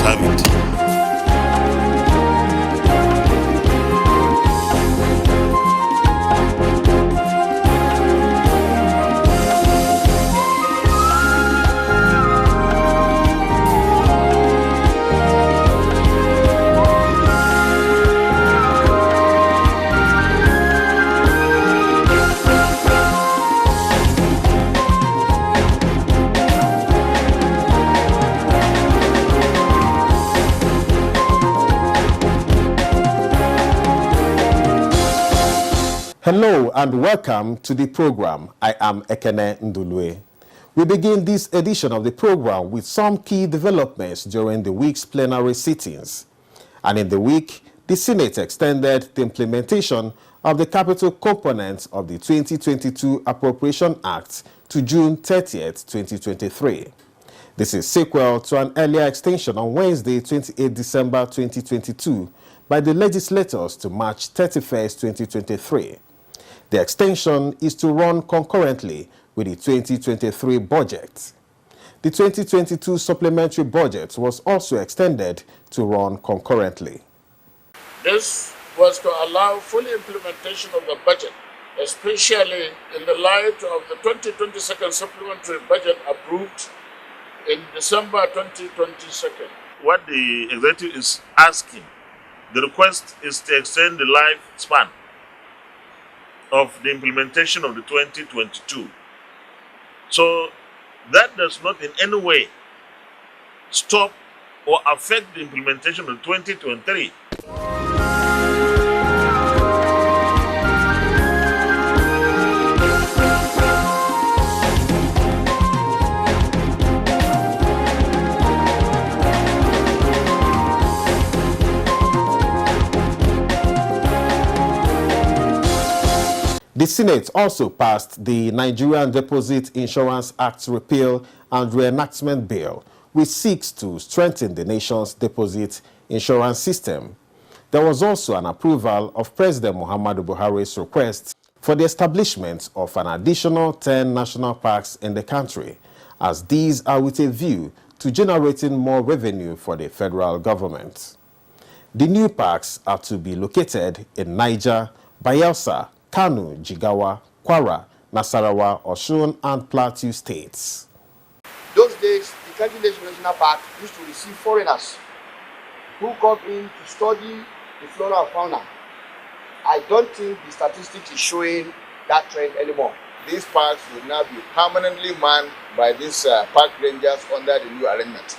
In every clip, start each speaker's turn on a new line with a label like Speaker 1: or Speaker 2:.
Speaker 1: have it.
Speaker 2: Hello and welcome to the program. I am Ekene Ndulue. We begin this edition of the program with some key developments during the week's plenary sittings. And in the week, the Senate extended the implementation of the capital components of the 2022 Appropriation Act to June 30th, 2023. This is sequel to an earlier extension on Wednesday, 28 December 2022 by the legislators to March 31st, 2023. The extension is to run concurrently with the 2023 budget. The 2022 supplementary budget was also extended to run concurrently.
Speaker 3: This was to allow full implementation of the budget, especially in the light of the 2022 supplementary budget approved in December 2022.
Speaker 1: What the executive is asking, the request is to extend the lifespan of the implementation of the 2022. So that does not in any way stop or affect the implementation of 2023.
Speaker 2: The Senate also passed the Nigerian Deposit Insurance Act Repeal and Reenactment Bill, which seeks to strengthen the nation's deposit insurance system. There was also an approval of President Muhammadu Buhari's request for the establishment of an additional 10 national parks in the country, as these are with a view to generating more revenue for the federal government. The new parks are to be located in Niger, Bayelsa, Kano, Jigawa, Kwara, Nasarawa, Osun, and Plateau states.
Speaker 3: Those days, the Kaji National Park used to receive foreigners who come in to study the flora and fauna. I don't think the statistics is showing that trend anymore.
Speaker 4: These parks will now be permanently manned by these park rangers under the new arrangement.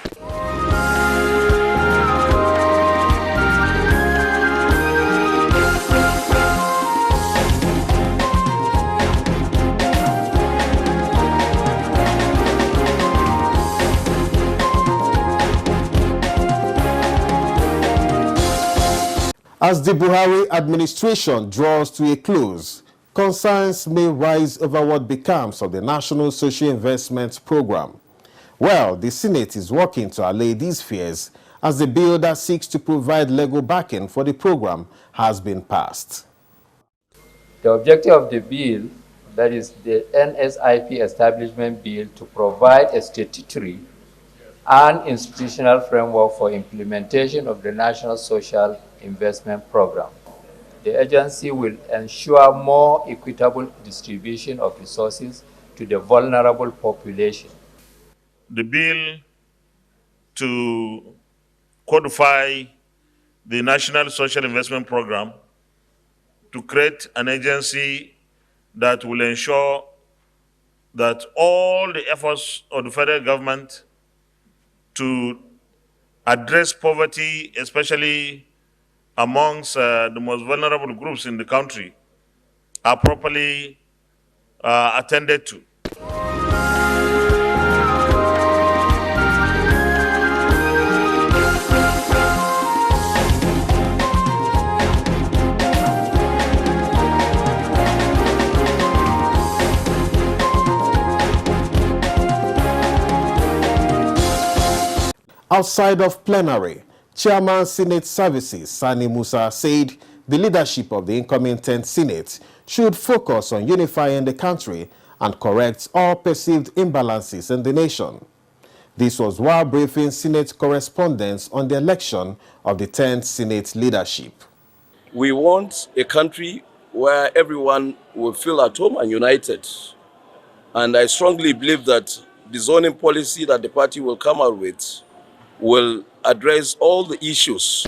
Speaker 2: As the Buhari administration draws to a close, concerns may rise over what becomes of the National Social Investment Program. Well, the Senate is working to allay these fears as the bill that seeks to provide legal backing for the program has been passed.
Speaker 5: The objective of the bill, that is the NSIP Establishment Bill, to provide a statutory and institutional framework for implementation of the National Social Investment Program. The agency will ensure more equitable distribution of resources to the vulnerable population.
Speaker 1: The bill to codify the National Social Investment Program, to create an agency that will ensure that all the efforts of the federal government to address poverty, especially amongst the most vulnerable groups in the country, are properly attended to.
Speaker 2: Outside of plenary, Chairman Senate Services Sani Musa said the leadership of the incoming 10th Senate should focus on unifying the country and correct all perceived imbalances in the nation. This was while briefing Senate correspondents on the election of the 10th Senate leadership.
Speaker 6: We want a country where everyone will feel at home and united. And I strongly believe that the zoning policy that the party will come out with will address all the issues.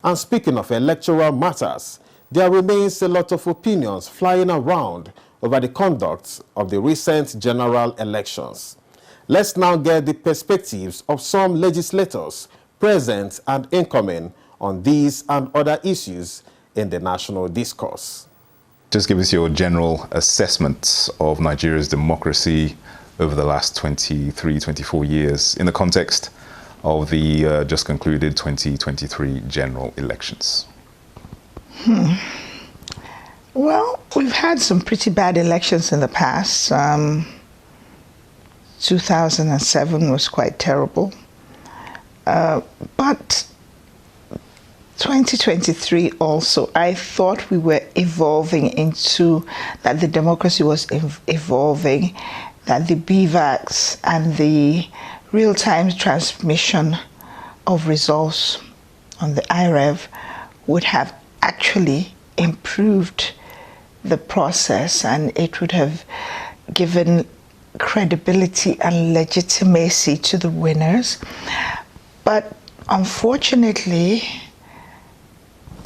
Speaker 2: And speaking of electoral matters, there remains a lot of opinions flying around over the conduct of the recent general elections. Let's now get the perspectives of some legislators present and incoming on these and other issues in the national discourse.
Speaker 7: Just give us your general assessment of Nigeria's democracy over the last 23, 24 years in the context of the just concluded 2023 general elections.
Speaker 8: Well, we've had some pretty bad elections in the past. 2007 was quite terrible. But 2023 also, I thought we were evolving into, that the democracy was evolving, that the BVACs and the real-time transmission of results on the IREV would have actually improved the process, and it would have given credibility and legitimacy to the winners. But unfortunately,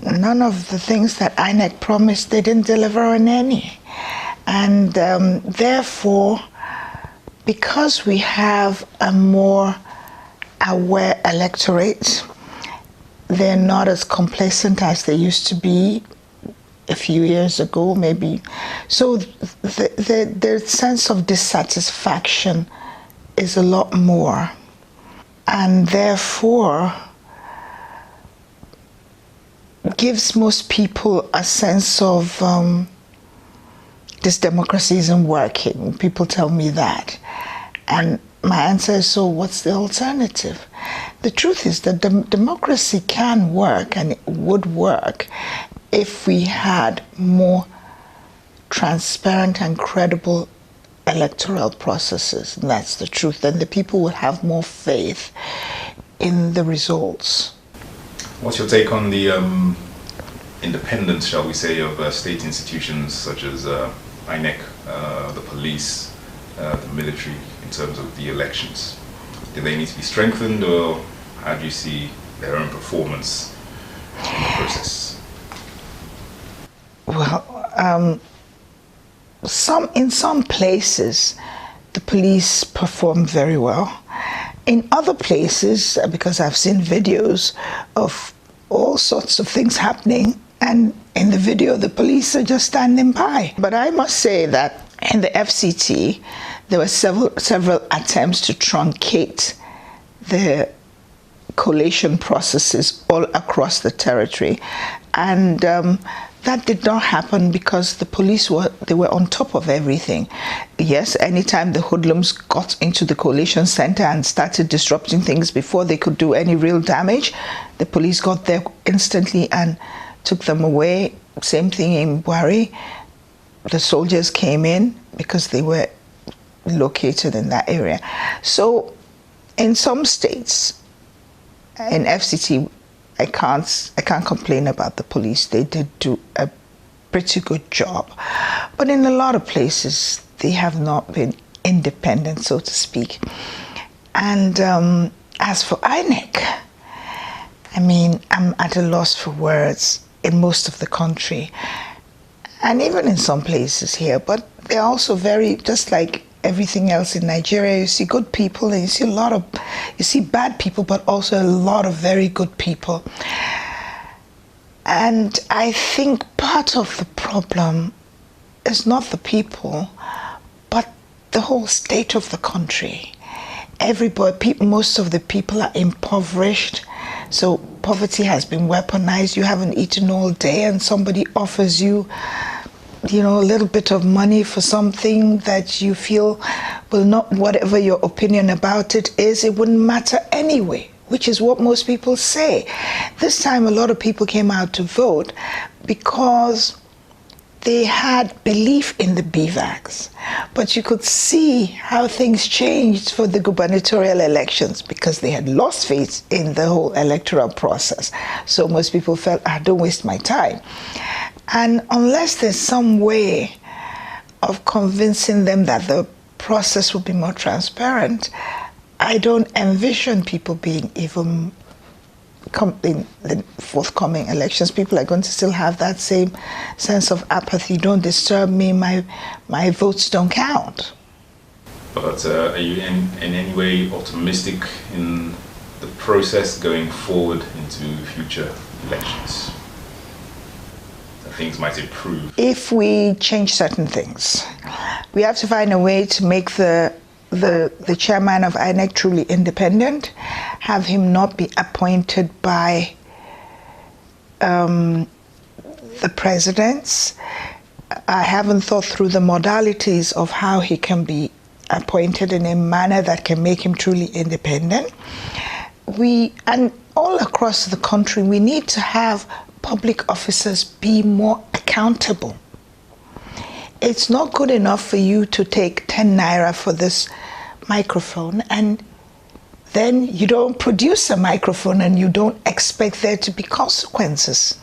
Speaker 8: none of the things that INEC promised, they didn't deliver on any. And therefore, because we have a more aware electorate, they're not as complacent as they used to be a few years ago, maybe. So the sense of dissatisfaction is a lot more. And therefore, gives most people a sense of this democracy isn't working. People tell me that. And my answer is, so what's the alternative? The truth is that democracy can work, and it would work if we had more transparent and credible electoral processes. And that's the truth. Then the people would have more faith in the results.
Speaker 7: What's your take on the independence, shall we say, of state institutions such as INEC, the police, the military, in terms of the elections? Do they need to be strengthened, or how do you see their own performance in the process?
Speaker 8: Well, in some places, the police perform very well. In other places, because I've seen videos of all sorts of things happening, and in the video, the police are just standing by. But I must say that in the FCT, there were several attempts to truncate the collation processes all across the territory. And that did not happen because the police were on top of everything. Yes, anytime the hoodlums got into the collation center and started disrupting things before they could do any real damage, the police got there instantly and took them away. Same thing in Buhari. The soldiers came in because they were located in that area. So in some states, in FCT, I can't complain about the police. They did do a pretty good job. But in a lot of places, they have not been independent, so to speak. And as for INEC, I mean, I'm at a loss for words in most of the country, and even in some places here. But they're also very, just like everything else in Nigeria, you see good people and you see bad people, but also a lot of very good people. And I think part of the problem is not the people, but the whole state of the country. Most of the people are impoverished, so poverty has been weaponized. You haven't eaten all day and somebody offers you a little bit of money for something that you feel will not, whatever your opinion about it is, it wouldn't matter anyway, which is what most people say. This time a lot of people came out to vote because they had belief in the BVACs, but you could see how things changed for the gubernatorial elections because they had lost faith in the whole electoral process. So most people felt, don't waste my time. And unless there's some way of convincing them that the process will be more transparent, I don't envision people being even in the forthcoming elections. People are going to still have that same sense of apathy. Don't disturb me, my votes don't count.
Speaker 7: But are you in any way optimistic in the process going forward into future elections? That things might improve?
Speaker 8: If we change certain things, we have to find a way to make the chairman of INEC truly independent, have him not be appointed by the presidents. I haven't thought through the modalities of how he can be appointed in a manner that can make him truly independent. And all across the country, we need to have public officers be more accountable. It's not good enough for you to take 10 naira for this microphone and then you don't produce a microphone and you don't expect there to be consequences.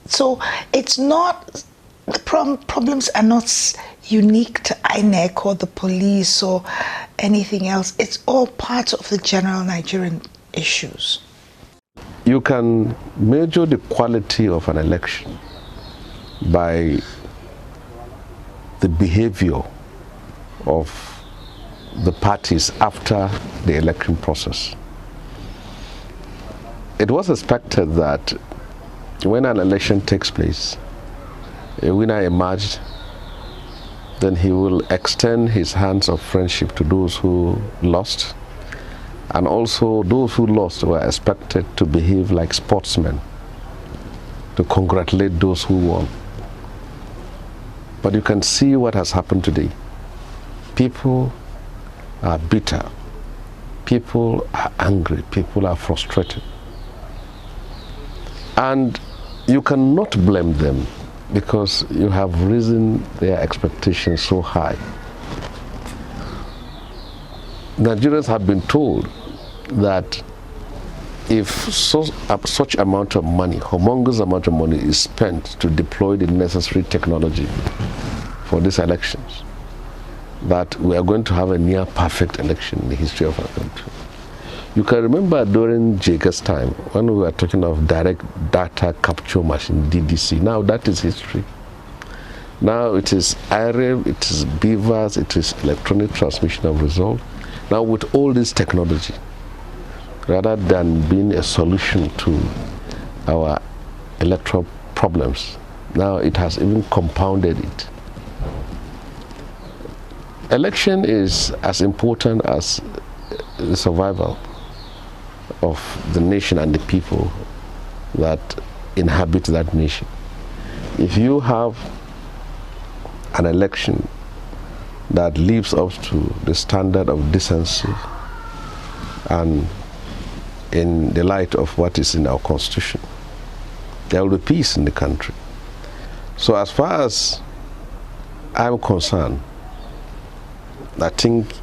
Speaker 8: So it's not, the problems are not unique to INEC or the police or anything else. It's all part of the general Nigerian issues.
Speaker 9: You can measure the quality of an election by the behavior of the parties after the election process. It was expected that when an election takes place, a winner emerged, then he will extend his hands of friendship to those who lost, and also those who lost were expected to behave like sportsmen, to congratulate those who won. But you can see what has happened today. People are bitter, people are angry, people are frustrated. And you cannot blame them because you have risen their expectations so high. Nigerians have been told that if such amount of money, humongous amount of money is spent to deploy the necessary technology for these elections, that we are going to have a near perfect election in the history of our country. You can remember during Jager's time when we were talking of direct data capture machine, DDC. Now that is history. Now it is IREV, it is BVAS, it is electronic transmission of result. Now with all this technology, rather than being a solution to our electoral problems, now it has even compounded it. Election is as important as the survival of the nation and the people that inhabit that nation. If you have an election that lives up to the standard of decency and in the light of what is in our constitution, there will be peace in the country. So as far as I'm concerned, I think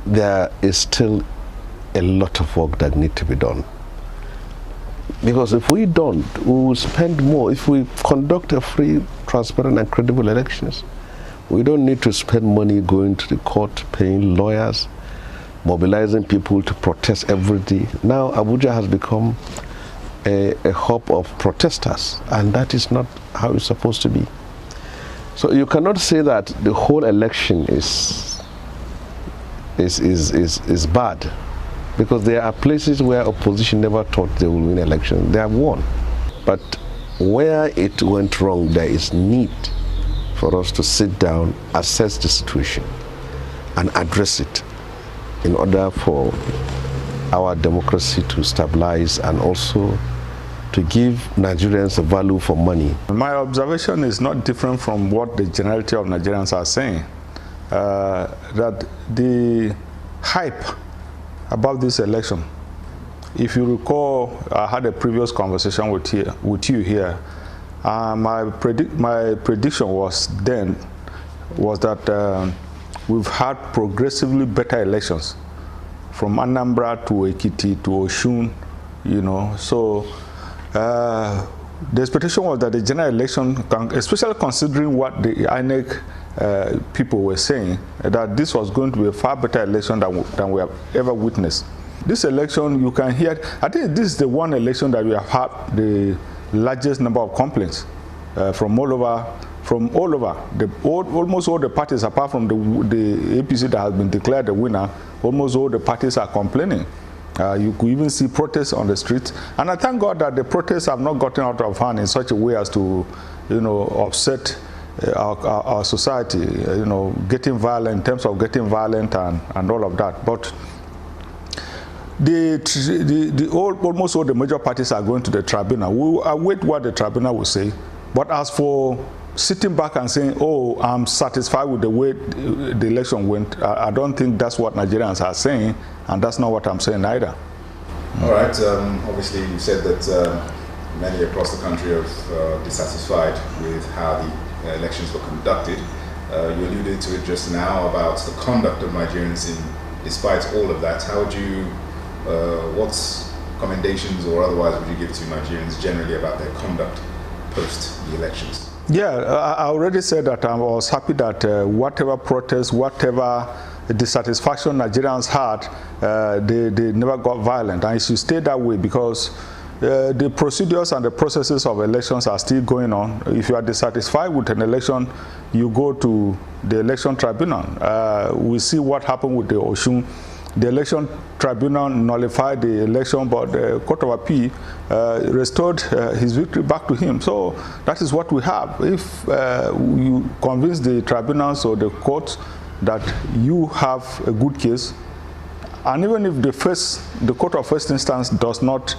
Speaker 9: there is still a lot of work that needs to be done. Because if we don't, we will spend more. If we conduct a free, transparent and credible elections, we don't need to spend money going to the court, paying lawyers, mobilizing people to protest every day. Now Abuja has become a hub of protesters, and that is not how it's supposed to be. So you cannot say that the whole election is bad, because there are places where opposition never thought they will win elections. They have won. But where it went wrong, there is need for us to sit down, assess the situation, and address it in order for our democracy to stabilize and also to give Nigerians a value for money.
Speaker 10: My observation is not different from what the generality of Nigerians are saying, that the hype about this election, if you recall, I had a previous conversation with you here. My prediction was that we've had progressively better elections from Anambra to Ekiti to Osun, you know. So the expectation was that the general election, especially considering what the INEC people were saying, that this was going to be a far better election than we have ever witnessed. This election, you can hear, I think this is the one election that we have had the largest number of complaints from all over. Almost all the parties, apart from the APC that has been declared the winner, almost all the parties are complaining. You could even see protests on the streets. And I thank God that the protests have not gotten out of hand in such a way as to, you know, upset our society, you know, getting violent, in terms of getting violent and all of that. But almost all the major parties are going to the tribunal. We will await what the tribunal will say. But as for sitting back and saying, oh, I'm satisfied with the way the election went, I don't think that's what Nigerians are saying, and that's not what I'm saying either.
Speaker 7: All right. Obviously, you said that many across the country are dissatisfied with how the elections were conducted. You alluded to it just now about the conduct of Nigerians despite all of that. How would you, what commendations or otherwise would you give to Nigerians generally about their conduct post the elections?
Speaker 10: Yeah, I already said that I was happy that whatever protests, whatever dissatisfaction Nigerians had, they never got violent, and it should stay that way, because the procedures and the processes of elections are still going on. If you are dissatisfied with an election, you go to the election tribunal. We see what happened with the Osun. The election tribunal nullified the election, but the Court of Appeal restored his victory back to him. So that is what we have. If you convince the tribunals or the courts that you have a good case, and even if the court of first instance does not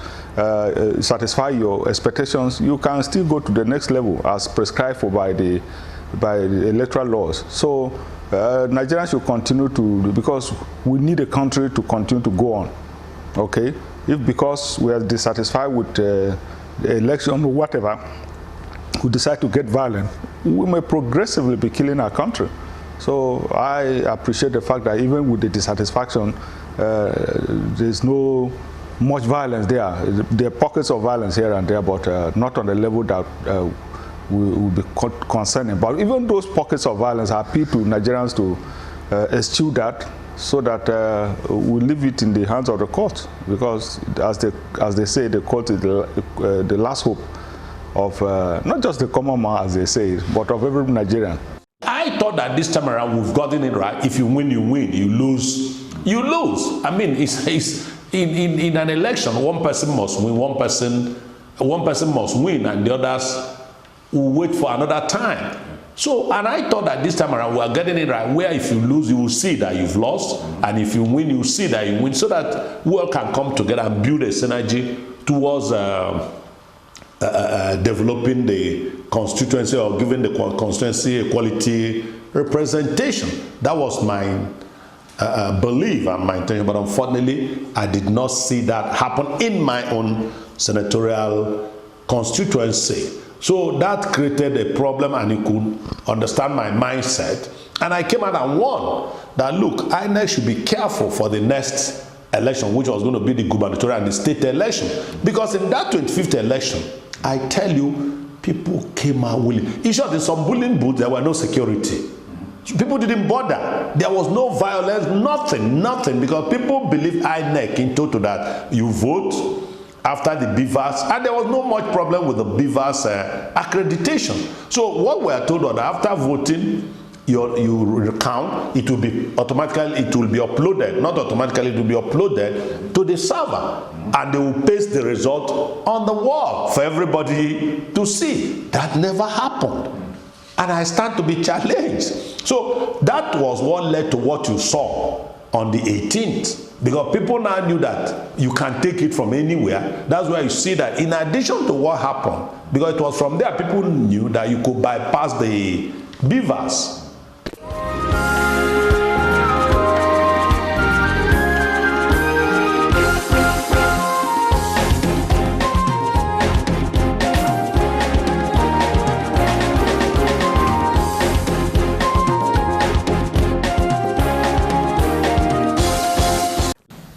Speaker 10: satisfy your expectations, you can still go to the next level as prescribed for by the electoral laws. So Nigerians should continue to, because we need a country to continue to go on. Okay, if because we are dissatisfied with the election or whatever, we decide to get violent, we may progressively be killing our country. So I appreciate the fact that even with the dissatisfaction, there's no much violence there. There are pockets of violence here and there, but not on the level that will be concerning. But even those pockets of violence, I appeal to Nigerians to eschew that, so that we leave it in the hands of the court, because as they say, the court is the last hope of not just the common man, as they say, but of every Nigerian.
Speaker 11: I thought that this time around we've gotten it right. If you win, you win. You lose, you lose. I mean, it's in an election, one person must win, one person must win, and the others will wait for another time. So, and I thought that this time around we are getting it right, where if you lose, you will see that you've lost, and if you win, you will see that you win, so that we all can come together and build a synergy towards developing the constituency, or giving the constituency a quality representation. That was my belief and my intention, but unfortunately, I did not see that happen in my own senatorial constituency. So that created a problem, and you could understand my mindset. And I came out and warned that, look, INEC should be careful for the next election, which was going to be the gubernatorial and the state election. Because in that 25th election, I tell you, people came out willing. In short, in some polling booths, there were no security. People didn't bother. There was no violence, nothing, because people believe INEC in total that you vote after the BVAS, and there was no much problem with the BVAS accreditation. So what we are told was that after voting, you recount, it will be uploaded, not automatically, it will be uploaded to the server, and they will paste the result on the wall for everybody to see. That never happened, and I stand to be challenged. So that was what led to what you saw on the 18th. Because people now knew that you can take it from anywhere. That's why you see that in addition to what happened, because it was from there people knew that you could bypass the beavers.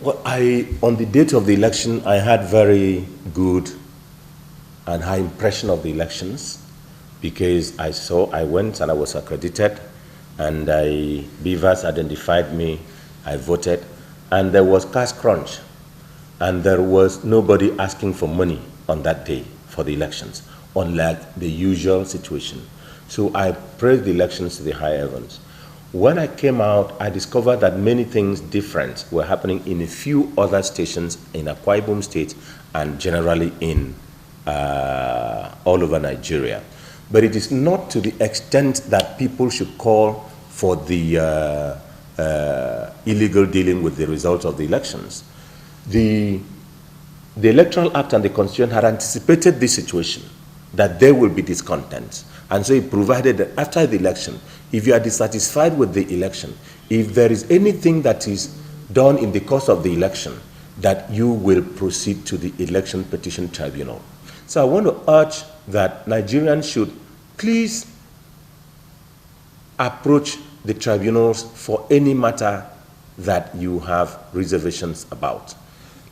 Speaker 12: Well, on the date of the election, I had very good and high impression of the elections because I went and I was accredited, and beavers identified me, I voted, and there was cash crunch, and there was nobody asking for money on that day for the elections, unlike the usual situation. So I praised the elections to the high heavens. When I came out, I discovered that many things different were happening in a few other stations in Akwa Ibom State and generally in all over Nigeria. But it is not to the extent that people should call for the illegal dealing with the results of the elections. The Electoral Act and the Constitution had anticipated this situation, that there will be discontent. And so it provided that after the election, if you are dissatisfied with the election, if there is anything that is done in the course of the election, that you will proceed to the Election Petition Tribunal. So I want to urge that Nigerians should please approach the tribunals for any matter that you have reservations about.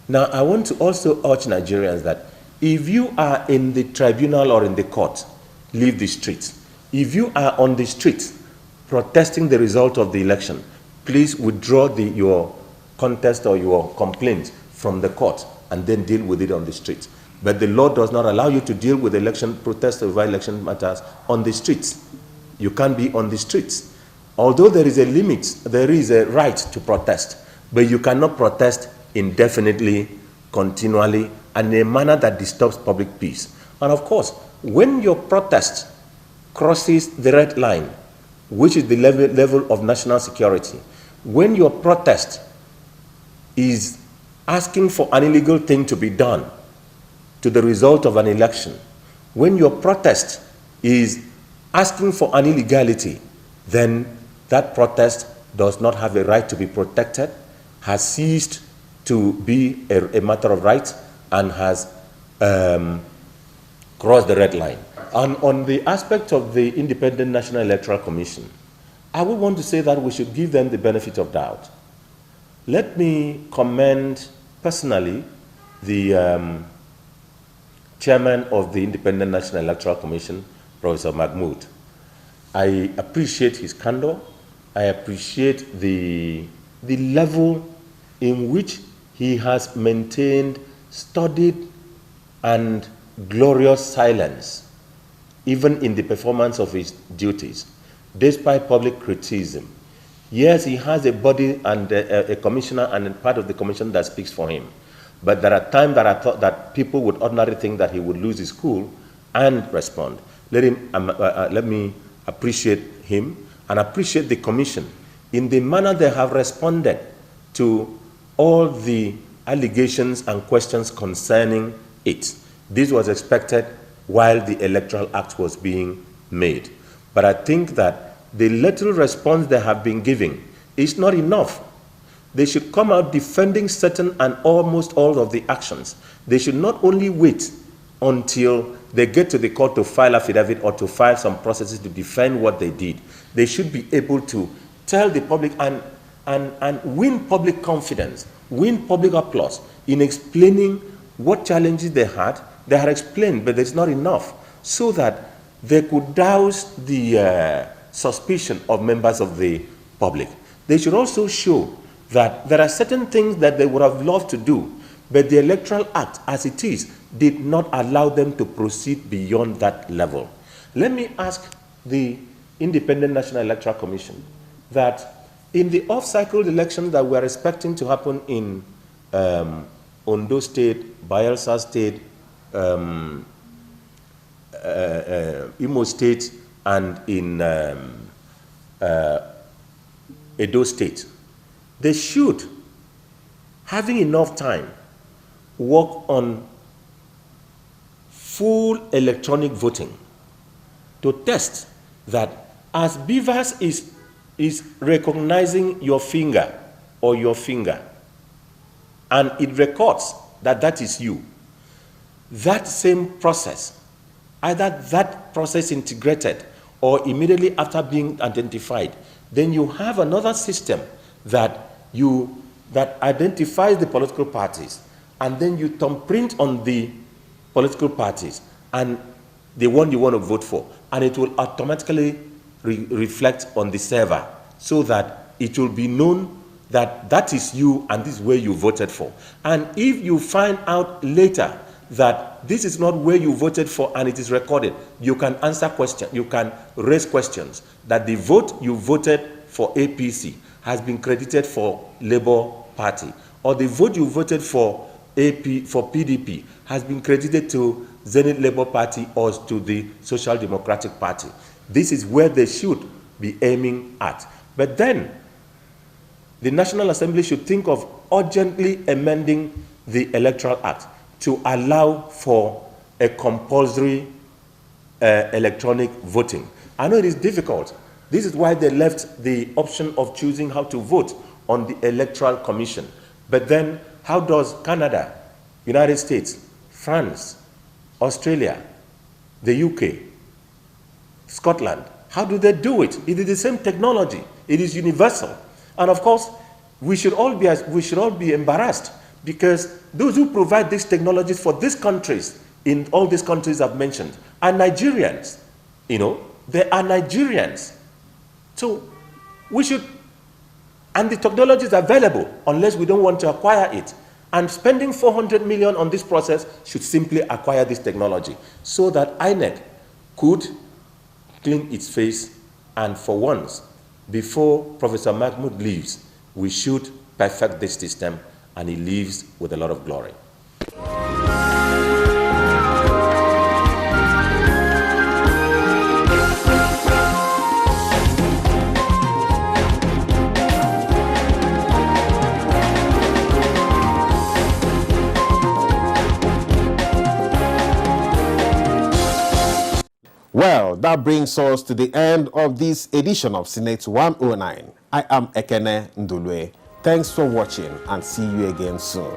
Speaker 12: Now, I want to also urge Nigerians that if you are in the tribunal or in the court, leave the streets. If you are on the streets protesting the result of the election, please withdraw your contest or your complaint from the court and then deal with it on the streets. But the law does not allow you to deal with election protests over election matters on the streets. You can't be on the streets. Although there is a limit, there is a right to protest, but you cannot protest indefinitely, continually, and in a manner that disturbs public peace. And of course, when your protest crosses the red line, which is the level of national security, when your protest is asking for an illegal thing to be done to the result of an election, when your protest is asking for an illegality, then that protest does not have a right to be protected, has ceased to be a matter of right, and has crossed the red line. And on the aspect of the Independent National Electoral Commission, I would want to say that we should give them the benefit of doubt. Let me commend personally the chairman of the Independent National Electoral Commission, Professor Mahmood. I appreciate his candor. I appreciate the level in which he has maintained studied and glorious silence, even in the performance of his duties, despite public criticism. Yes, he has a body and a commissioner and a part of the commission that speaks for him. But there are times that I thought that people would ordinarily think that he would lose his cool and respond. Let me appreciate him and appreciate the commission in the manner they have responded to all the allegations and questions concerning it. This was expected while the Electoral Act was being made. But I think that the little response they have been giving is not enough. They should come out defending certain and almost all of the actions. They should not only wait until they get to the court to file affidavit or to file some processes to defend what they did. They should be able to tell the public and win public confidence, win public applause in explaining what challenges they had. They had explained, but it's not enough, so that they could douse the suspicion of members of the public. They should also show that there are certain things that they would have loved to do, but the Electoral Act, as it is, did not allow them to proceed beyond that level. Let me ask the Independent National Electoral Commission that in the off-cycle elections that we're expecting to happen in Ondo State, Bayelsa State, Imo State, and in Edo State, they should, having enough time, work on full electronic voting to test that as BVAS is recognizing your finger or your finger, and it records that that is you, that same process, either that process integrated or immediately after being identified, then you have another system that identifies the political parties, and then you thumbprint on the political parties and the one you want to vote for, and it will automatically reflect on the server so that it will be known that that is you and this is where you voted for. And if you find out later that this is not where you voted for and it is recorded, you can answer questions, you can raise questions that the vote you voted for APC has been credited for Labour Party, or the vote you voted for PDP has been credited to Zenith Labour Party or to the Social Democratic Party. This is where they should be aiming at. But then, the National Assembly should think of urgently amending the Electoral Act to allow for a compulsory electronic voting. I know it is difficult. This is why they left the option of choosing how to vote on the Electoral Commission. But then, how does Canada, United States, France, Australia, the UK, Scotland, how do they do it? It is the same technology. It is universal. And of course, we should all be embarrassed, because those who provide these technologies for these countries, in all these countries I've mentioned, are Nigerians. You know, they are Nigerians. So we should, and the technology is available unless we don't want to acquire it. And spending 400 million on this process should simply acquire this technology so that INEC could clean its face, and for once, before Professor Mahmoud leaves, we should perfect this system and he leaves with a lot of glory.
Speaker 2: Well, that brings us to the end of this edition of Senate 109. I am Ekene Ndulue. Thanks for watching and see you again soon.